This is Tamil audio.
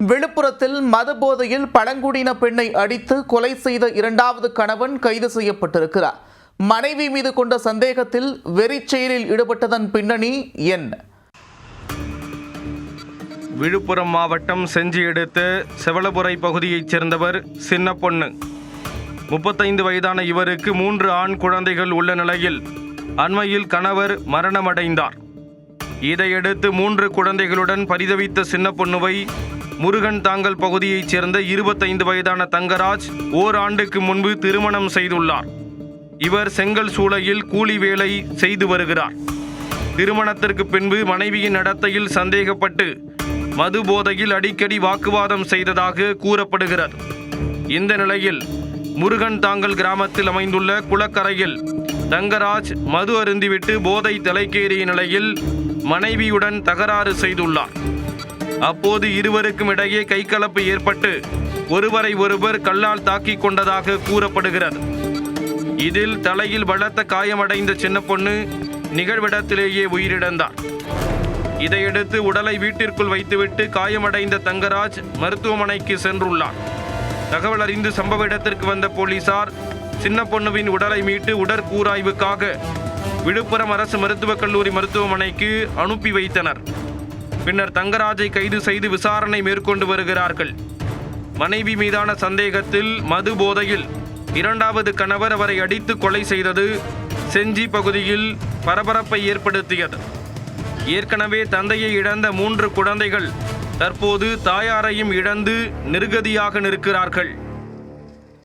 விழுப்புரத்தில் மது போதையில் பழங்குடியின பெண்ணை அடித்து கொலை செய்த இரண்டாவது கணவன் கைது செய்யப்பட்டிருக்கிறார். மனைவி மீது கொண்ட சந்தேகத்தில் வெறிச்செயலில் ஈடுபட்டதன் பின்னணி என்ன? விழுப்புரம் மாவட்டம் செஞ்சி அடுத்த செவலபுரை பகுதியைச் சேர்ந்தவர் சின்ன பொண்ணு. 35 வயதான இவருக்கு 3 ஆண் குழந்தைகள் உள்ள நிலையில் அண்மையில் கணவர் மரணமடைந்தார். இதையடுத்து 3 குழந்தைகளுடன் பரிதவித்த சின்ன பொண்ணுவை முருகன் தாங்கல் பகுதியைச் சேர்ந்த 25 வயதான தங்கராஜ் ஓராண்டுக்கு முன்பு திருமணம் செய்துள்ளார். இவர் செங்கல் சூளையில் கூலி வேலை செய்து வருகிறார். திருமணத்திற்கு பின்பு மனைவியின் நடத்தையில் சந்தேகப்பட்டு மது போதையில் அடிக்கடி வாக்குவாதம் செய்ததாக கூறப்படுகிறது. இந்த நிலையில் முருகன் தாங்கல் கிராமத்தில் அமைந்துள்ள குளக்கரையில் தங்கராஜ் மது அருந்திவிட்டு போதை தலைக்கேறிய நிலையில் மனைவியுடன் தகராறு செய்துள்ளார். அப்போது இருவருக்கும் இடையே கைகலப்பு ஏற்பட்டு ஒருவரை ஒருவர் கல்லால் தாக்கிக் கொண்டதாக கூறப்படுகிறது. இதில் தலையில் பலத்த காயமடைந்த சின்ன பொண்ணு நிகழ்விடத்திலேயே உயிரிழந்தார். இதையடுத்து உடலை வீட்டிற்குள் வைத்துவிட்டு காயமடைந்த தங்கராஜ் மருத்துவமனைக்கு சென்றுள்ளார். தகவல் அறிந்து சம்பவ இடத்திற்கு வந்த போலீசார் சின்ன பொண்ணுவின் உடலை மீட்டு உடற்கூராய்வுக்காக விழுப்புரம் அரசு மருத்துவக் கல்லூரி மருத்துவமனைக்கு அனுப்பி வைத்தனர். பின்னர் தங்கராஜை கைது செய்து விசாரணை மேற்கொண்டு வருகிறார்கள். மனைவி மீதான சந்தேகத்தில் மது போதையில் இரண்டாவது கணவர் அவரை அடித்து கொலை செய்தது செஞ்சி பகுதியில் பரபரப்பை ஏற்படுத்தியது. ஏற்கனவே தந்தையை இழந்த 3 குழந்தைகள் தற்போது தாயாரையும் இழந்து நிர்கதியாக நிற்கிறார்கள்.